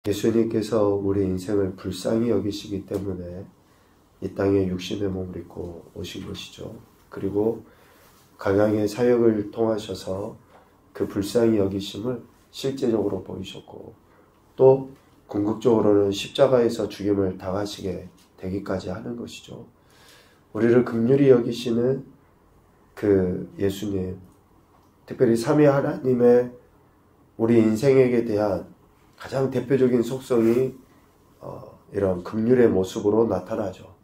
예수님께서 우리 인생을 불쌍히 여기시기 때문에 이 땅에 육신의 몸을 입고 오신 것이죠. 그리고 강양의 사역을 통하셔서 그 불쌍히 여기심을 실제적으로 보이셨고, 또 궁극적으로는 십자가에서 죽임을 당하시게 되기까지 하는 것이죠. 우리를 긍휼히 여기시는 그 예수님, 특별히 삼위 하나님의 우리 인생에게 대한 가장 대표적인 속성이 이런 긍휼의 모습으로 나타나죠.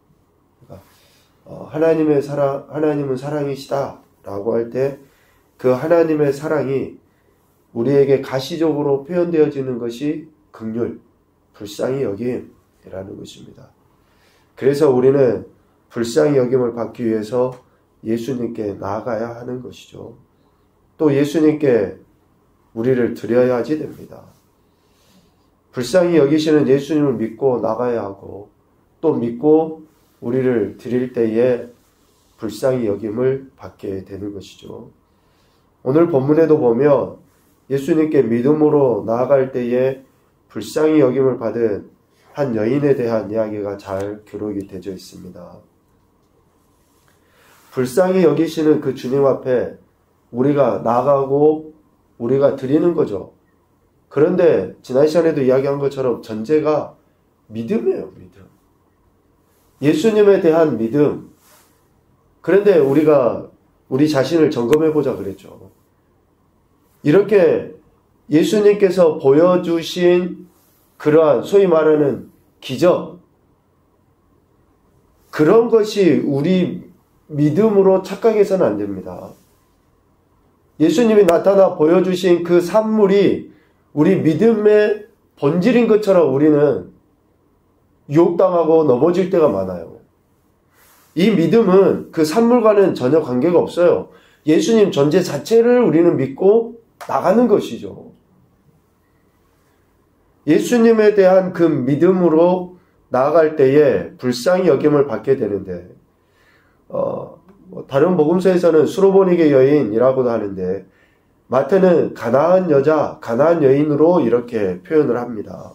그러니까 하나님은 사랑이시다라고 할 때 그 하나님의 사랑이 우리에게 가시적으로 표현되어지는 것이 긍휼, 불쌍히 여김이라는 것입니다. 그래서 우리는 불쌍히 여김을 받기 위해서 예수님께 나아가야 하는 것이죠. 또 예수님께 우리를 드려야지 됩니다. 불쌍히 여기시는 예수님을 믿고 나가야 하고, 또 믿고 우리를 드릴 때에 불쌍히 여김을 받게 되는 것이죠. 오늘 본문에도 보면 예수님께 믿음으로 나아갈 때에 불쌍히 여김을 받은 한 여인에 대한 이야기가 잘 기록이 되어 있습니다. 불쌍히 여기시는 그 주님 앞에 우리가 나가고 우리가 드리는 거죠. 그런데 지난 시간에도 이야기한 것처럼 전제가 믿음이에요. 믿음. 예수님에 대한 믿음. 그런데 우리가 우리 자신을 점검해보자 그랬죠. 이렇게 예수님께서 보여주신 그러한 소위 말하는 기적, 그런 것이 우리 믿음으로 착각해서는 안 됩니다. 예수님이 나타나 보여주신 그 산물이 우리 믿음의 본질인 것처럼 우리는 유혹당하고 넘어질 때가 많아요. 이 믿음은 그 산물과는 전혀 관계가 없어요. 예수님 존재 자체를 우리는 믿고 나가는 것이죠. 예수님에 대한 그 믿음으로 나아갈 때에 불쌍히 여김을 받게 되는데, 다른 복음서에서는 수로보니게 여인이라고도 하는데, 마태는 가나안 여자, 가나안 여인으로 이렇게 표현을 합니다.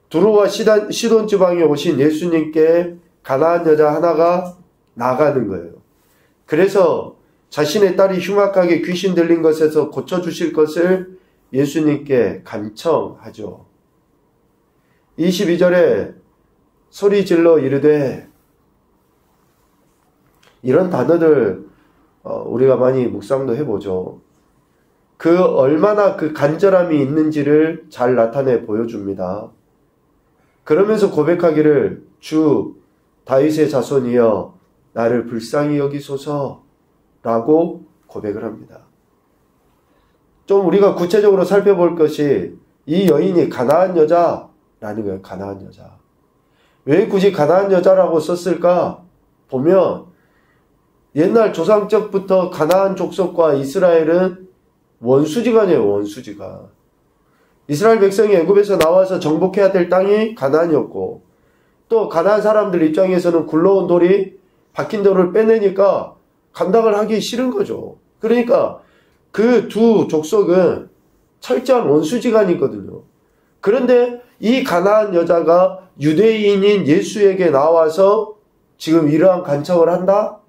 두로와 시돈 지방에 오신 예수님께 가나안 여자 하나가 나가는 거예요. 그래서 자신의 딸이 흉악하게 귀신 들린 것에서 고쳐주실 것을 예수님께 간청하죠. 22절에 소리 질러 이르되, 이런 단어들 우리가 많이 묵상도 해보죠. 그 얼마나 그 간절함이 있는지를 잘 나타내 보여줍니다. 그러면서 고백하기를, 주 다윗의 자손이여 나를 불쌍히 여기소서 라고 고백을 합니다. 좀 우리가 구체적으로 살펴볼 것이, 이 여인이 가나안 여자라는 거예요. 가나안 여자. 왜 굳이 가나안 여자라고 썼을까 보면, 옛날 조상적부터 가나안 족속과 이스라엘은 원수지간이에요. 원수지간. 이스라엘 백성이 애굽에서 나와서 정복해야 될 땅이 가나안이었고, 또 가나안 사람들 입장에서는 굴러온 돌이 박힌 돌을 빼내니까 감당을 하기 싫은 거죠. 그러니까 그 두 족속은 철저한 원수지간이거든요. 그런데 이 가나안 여자가 유대인인 예수에게 나와서 지금 이러한 간청을 한다?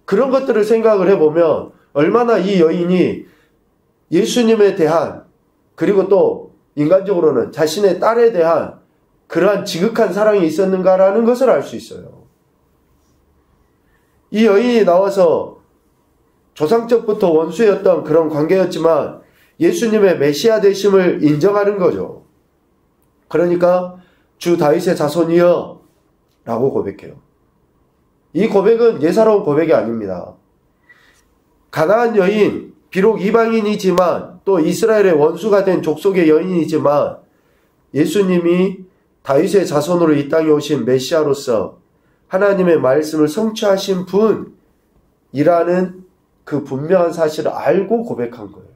그런 것들을 생각을 해보면 얼마나 이 여인이 예수님에 대한, 그리고 또 인간적으로는 자신의 딸에 대한 그러한 지극한 사랑이 있었는가라는 것을 알 수 있어요. 이 여인이 나와서 조상적부터 원수였던 그런 관계였지만 예수님의 메시아 되심을 인정하는 거죠. 그러니까 주 다윗의 자손이여 라고 고백해요. 이 고백은 예사로운 고백이 아닙니다. 가나안 여인, 비록 이방인이지만 또 이스라엘의 원수가 된 족속의 여인이지만 예수님이 다윗의 자손으로 이 땅에 오신 메시아로서 하나님의 말씀을 성취하신 분이라는 그 분명한 사실을 알고 고백한 거예요.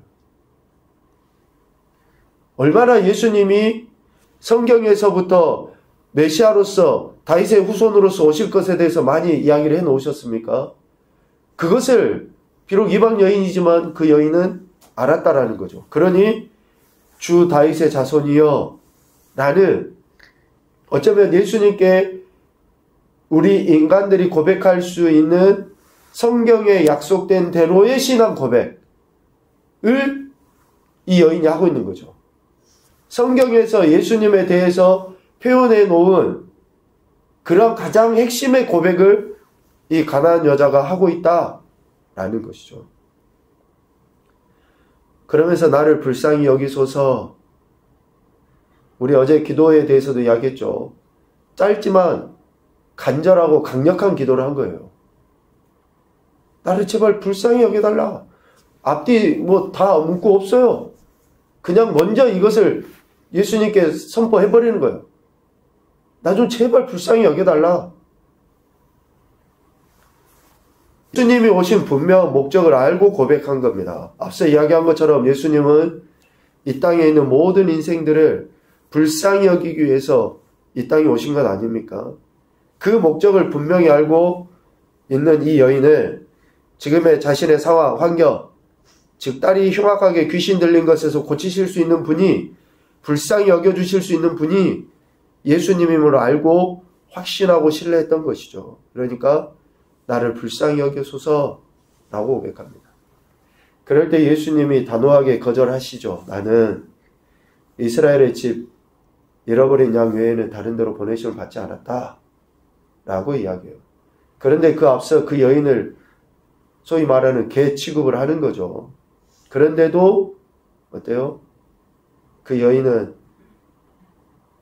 얼마나 예수님이 성경에서부터 메시아로서 다윗의 후손으로서 오실 것에 대해서 많이 이야기를 해놓으셨습니까? 그것을 비록 이방 여인이지만 그 여인은 알았다라는 거죠. 그러니 주 다윗의 자손이여, 나는 어쩌면 예수님께 우리 인간들이 고백할 수 있는 성경에 약속된 대로의 신앙 고백을 이 여인이 하고 있는 거죠. 성경에서 예수님에 대해서 표현해 놓은 그런 가장 핵심의 고백을 이 가나안 여자가 하고 있다라는 것이죠. 그러면서 나를 불쌍히 여기소서. 우리 어제 기도에 대해서도 이야기했죠. 짧지만 간절하고 강력한 기도를 한 거예요. 나를 제발 불쌍히 여겨달라. 앞뒤 뭐 다 묻고 없어요. 그냥 먼저 이것을 예수님께 선포해버리는 거예요. 나 좀 제발 불쌍히 여겨달라. 예수님이 오신 분명 목적을 알고 고백한 겁니다. 앞서 이야기한 것처럼 예수님은 이 땅에 있는 모든 인생들을 불쌍히 여기기 위해서 이 땅에 오신 것 아닙니까? 그 목적을 분명히 알고 있는 이 여인을 지금의 자신의 상황, 환경, 즉 딸이 흉악하게 귀신 들린 것에서 고치실 수 있는 분이, 불쌍히 여겨주실 수 있는 분이 예수님임을 알고 확신하고 신뢰했던 것이죠. 그러니까 나를 불쌍히 여겨소서 라고 고백합니다. 그럴 때 예수님이 단호하게 거절하시죠. 나는 이스라엘의 집 잃어버린 양 외에는 다른 데로 보내심을 받지 않았다 라고 이야기해요. 그런데 그 앞서 그 여인을 소위 말하는 개 취급을 하는 거죠. 그런데도 어때요? 그 여인은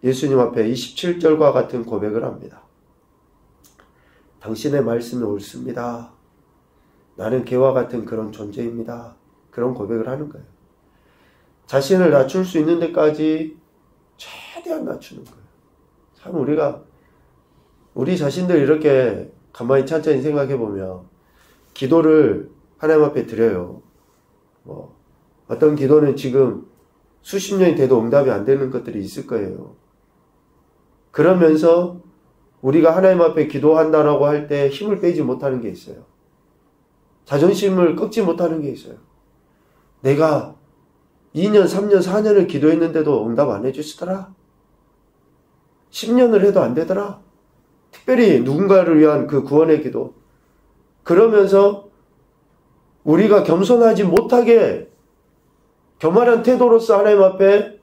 예수님 앞에 27절과 같은 고백을 합니다. 당신의 말씀이 옳습니다. 나는 개와 같은 그런 존재입니다. 그런 고백을 하는 거예요. 자신을 낮출 수 있는 데까지 최대한 낮추는 거예요. 참 우리 자신들 이렇게 가만히 천천히 생각해 보면 기도를 하나님 앞에 드려요. 어떤 기도는 지금 수십 년이 돼도 응답이 안 되는 것들이 있을 거예요. 그러면서 우리가 하나님 앞에 기도한다라고 할 때 힘을 빼지 못하는 게 있어요. 자존심을 꺾지 못하는 게 있어요. 내가 2년, 3년, 4년을 기도했는데도 응답 안 해주시더라. 10년을 해도 안 되더라. 특별히 누군가를 위한 그 구원의 기도. 그러면서 우리가 겸손하지 못하게 교만한 태도로서 하나님 앞에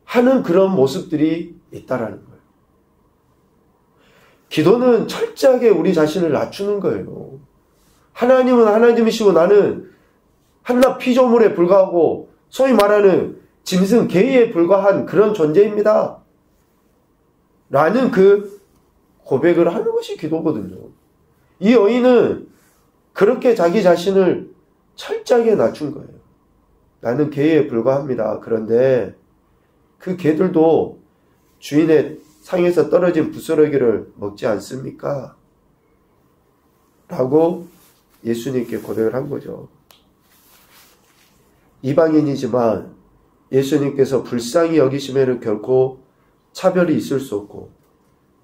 하는 그런 모습들이 있다라는 거예요. 기도는 철저하게 우리 자신을 낮추는 거예요. 하나님은 하나님이시고 나는 한낱 피조물에 불과하고 소위 말하는 짐승 개에 불과한 그런 존재입니다. 라는 그 고백을 하는 것이 기도거든요. 이 여인은 그렇게 자기 자신을 철저하게 낮춘 거예요. 나는 개에 불과합니다. 그런데 그 개들도 주인의 상에서 떨어진 부스러기를 먹지 않습니까? 라고 예수님께 고백을 한 거죠. 이방인이지만 예수님께서 불쌍히 여기심에는 결코 차별이 있을 수 없고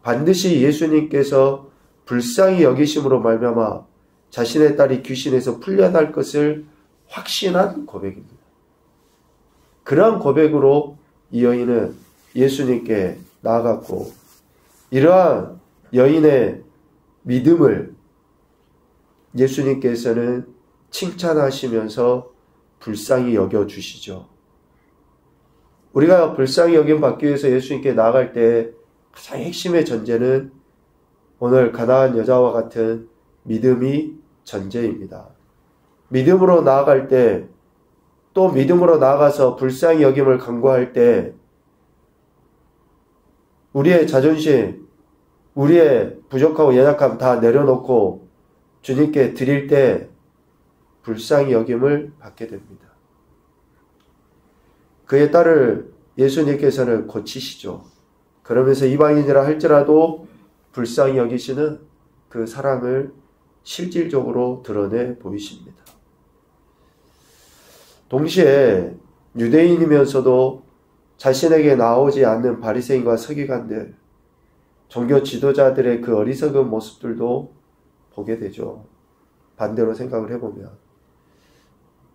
반드시 예수님께서 불쌍히 여기심으로 말미암아 자신의 딸이 귀신에서 풀려날 것을 확신한 고백입니다. 그러한 고백으로 이 여인은 예수님께 나아갔고 이러한 여인의 믿음을 예수님께서는 칭찬하시면서 불쌍히 여겨주시죠. 우리가 불쌍히 여김 받기 위해서 예수님께 나아갈 때 가장 핵심의 전제는 오늘 가나안 여자와 같은 믿음이 전제입니다. 믿음으로 나아갈 때 또 믿음으로 나아가서 불쌍히 여김을 간구할 때 우리의 자존심, 우리의 부족하고 연약함 다 내려놓고 주님께 드릴 때 불쌍히 여김을 받게 됩니다. 그의 딸을 예수님께서는 고치시죠. 그러면서 이방인이라 할지라도 불쌍히 여기시는 그 사랑을 실질적으로 드러내 보이십니다. 동시에 유대인이면서도 자신에게 나오지 않는 바리새인과 서기관들, 종교 지도자들의 그 어리석은 모습들도 보게 되죠. 반대로 생각을 해보면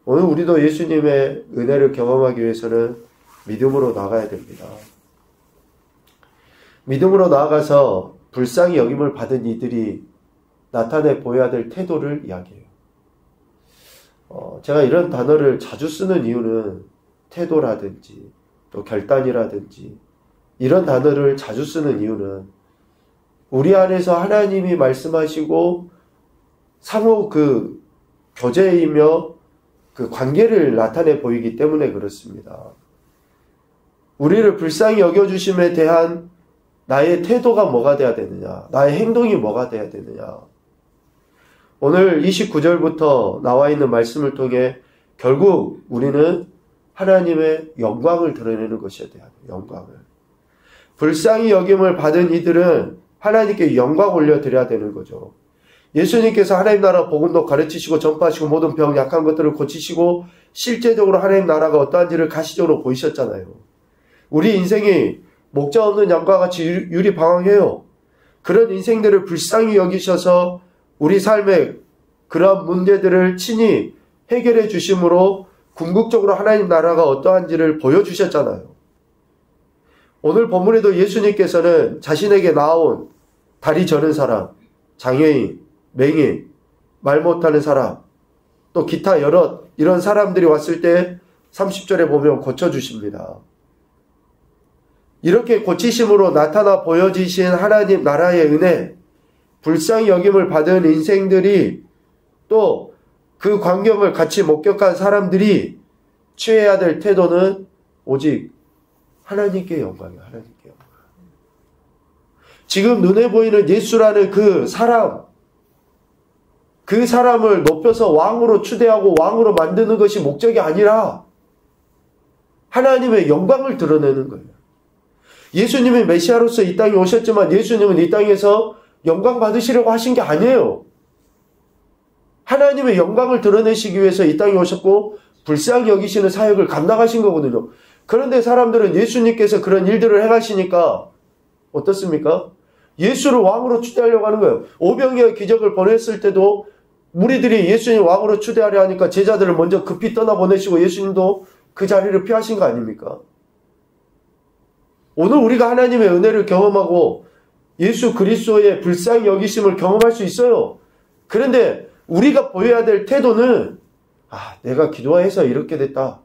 오늘 우리도 예수님의 은혜를 경험하기 위해서는 믿음으로 나가야 됩니다. 믿음으로 나아가서 불쌍히 여김을 받은 이들이 나타내 보여야 될 태도를 이야기해요. 제가 이런 단어를 자주 쓰는 이유는 태도라든지 또 결단이라든지 이런 단어를 자주 쓰는 이유는 우리 안에서 하나님이 말씀하시고 상호 그 교제이며 그 관계를 나타내 보이기 때문에 그렇습니다. 우리를 불쌍히 여겨주심에 대한 나의 태도가 뭐가 돼야 되느냐, 나의 행동이 뭐가 돼야 되느냐. 오늘 29절부터 나와 있는 말씀을 통해 결국 우리는 하나님의 영광을 드러내는 것이어야 돼요. 영광을. 불쌍히 여김을 받은 이들은 하나님께 영광 올려드려야 되는 거죠. 예수님께서 하나님 나라 복음도 가르치시고 전파하시고 모든 병 약한 것들을 고치시고 실제적으로 하나님 나라가 어떠한지를 가시적으로 보이셨잖아요. 우리 인생이 목자 없는 양과 같이 유리방황해요. 그런 인생들을 불쌍히 여기셔서 우리 삶의 그러한 문제들을 친히 해결해 주심으로 궁극적으로 하나님 나라가 어떠한지를 보여주셨잖아요. 오늘 본문에도 예수님께서는 자신에게 나온 다리 저는 사람, 장애인, 맹인, 말 못하는 사람, 또 기타 여러 이런 사람들이 왔을 때 30절에 보면 고쳐주십니다. 이렇게 고치심으로 나타나 보여지신 하나님 나라의 은혜, 불쌍히 여김을 받은 인생들이 또 그 광경을 같이 목격한 사람들이 취해야 될 태도는 오직 하나님께 영광이에요. 하나님께 영광. 지금 눈에 보이는 예수라는 그 사람을 높여서 왕으로 추대하고 왕으로 만드는 것이 목적이 아니라 하나님의 영광을 드러내는 거예요. 예수님이 메시아로서 이 땅에 오셨지만 예수님은 이 땅에서 영광 받으시려고 하신 게 아니에요. 하나님의 영광을 드러내시기 위해서 이 땅에 오셨고 불쌍히 여기시는 사역을 감당하신 거거든요. 그런데 사람들은 예수님께서 그런 일들을 행하시니까 어떻습니까? 예수를 왕으로 추대하려고 하는 거예요. 오병이어의 기적을 보냈을 때도 무리들이 예수님 왕으로 추대하려 하니까 제자들을 먼저 급히 떠나보내시고 예수님도 그 자리를 피하신 거 아닙니까? 오늘 우리가 하나님의 은혜를 경험하고 예수 그리스도의 불쌍히 여기심을 경험할 수 있어요. 그런데 우리가 보여야 될 태도는 내가 기도해서 이렇게 됐다.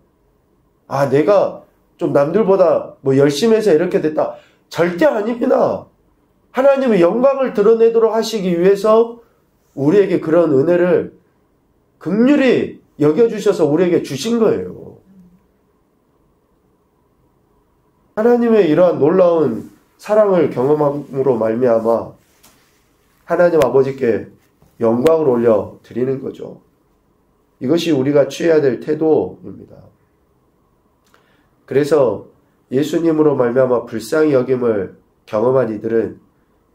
내가 좀 남들보다 열심히 해서 이렇게 됐다. 절대 아닙니다. 하나님의 영광을 드러내도록 하시기 위해서 우리에게 그런 은혜를 긍휼히 여겨주셔서 우리에게 주신 거예요. 하나님의 이러한 놀라운 사랑을 경험함으로 말미암아 하나님 아버지께 영광을 올려 드리는 거죠. 이것이 우리가 취해야 될 태도입니다. 그래서 예수님으로 말미암아 불쌍히 여김을 경험한 이들은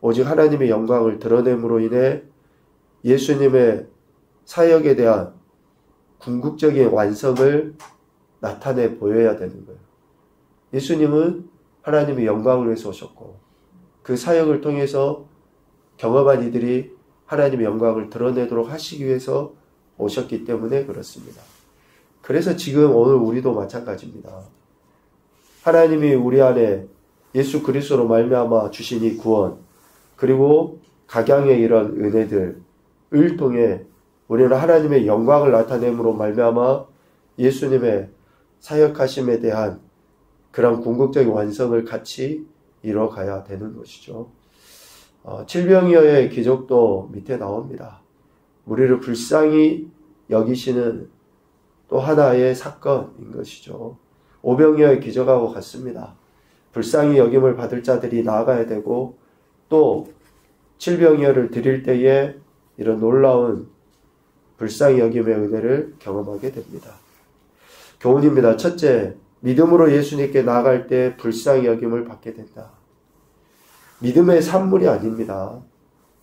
오직 하나님의 영광을 드러냄으로 인해 예수님의 사역에 대한 궁극적인 완성을 나타내 보여야 되는 거예요. 예수님은 하나님의 영광을 위해서 오셨고 그 사역을 통해서 경험한 이들이 하나님의 영광을 드러내도록 하시기 위해서 오셨기 때문에 그렇습니다. 그래서 지금 오늘 우리도 마찬가지입니다. 하나님이 우리 안에 예수 그리스도로 말미암아 주신 이 구원 그리고 각양의 이런 은혜들을 통해 우리는 하나님의 영광을 나타냄으로 말미암아 예수님의 사역하심에 대한 그런 궁극적인 완성을 같이 이뤄가야 되는 것이죠. 칠병이어의 기적도 밑에 나옵니다. 우리를 불쌍히 여기시는 또 하나의 사건인 것이죠. 오병이어의 기적하고 같습니다. 불쌍히 여김을 받을 자들이 나아가야 되고 또 칠병이어를 드릴 때에 이런 놀라운 불쌍히 여김의 은혜를 경험하게 됩니다. 교훈입니다. 첫째, 믿음으로 예수님께 나아갈 때 불쌍히 여김을 받게 된다. 믿음의 산물이 아닙니다.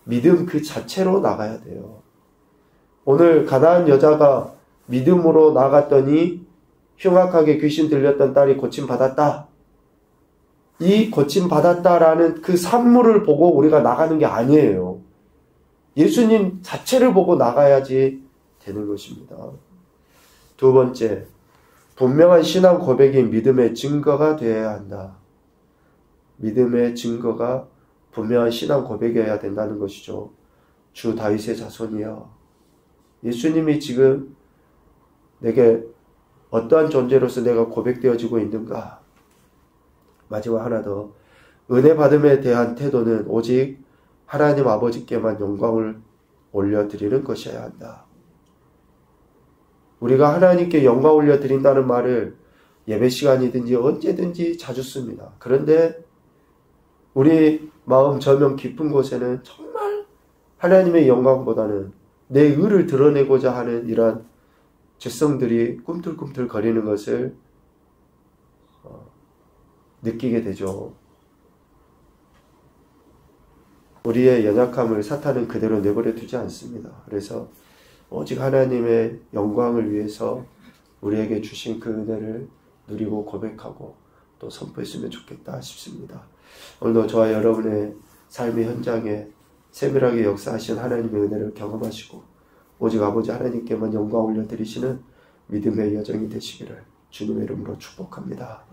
믿음 그 자체로 나가야 돼요. 오늘 가나안 여자가 믿음으로 나갔더니 흉악하게 귀신 들렸던 딸이 고침받았다. 이 고침받았다라는 그 산물을 보고 우리가 나가는 게 아니에요. 예수님 자체를 보고 나가야지 되는 것입니다. 두 번째, 분명한 신앙 고백이 믿음의 증거가 되어야 한다. 믿음의 증거가 분명한 신앙 고백이어야 된다는 것이죠. 주 다윗의 자손이여, 예수님이 지금 내게 어떠한 존재로서 내가 고백되어지고 있는가? 마지막 하나 더, 은혜 받음에 대한 태도는 오직 하나님 아버지께만 영광을 올려드리는 것이어야 한다. 우리가 하나님께 영광 올려드린다는 말을 예배 시간이든지 언제든지 자주 씁니다. 그런데 우리 마음 저명 깊은 곳에는 정말 하나님의 영광보다는 내 의를 드러내고자 하는 이러한 죄성들이 꿈틀꿈틀 거리는 것을 느끼게 되죠. 우리의 연약함을 사탄은 그대로 내버려 두지 않습니다. 그래서 오직 하나님의 영광을 위해서 우리에게 주신 그 은혜를 누리고 고백하고 또 선포했으면 좋겠다 싶습니다. 오늘도 저와 여러분의 삶의 현장에 세밀하게 역사하신 하나님의 은혜를 경험하시고 오직 아버지 하나님께만 영광 올려드리시는 믿음의 여정이 되시기를 주님의 이름으로 축복합니다.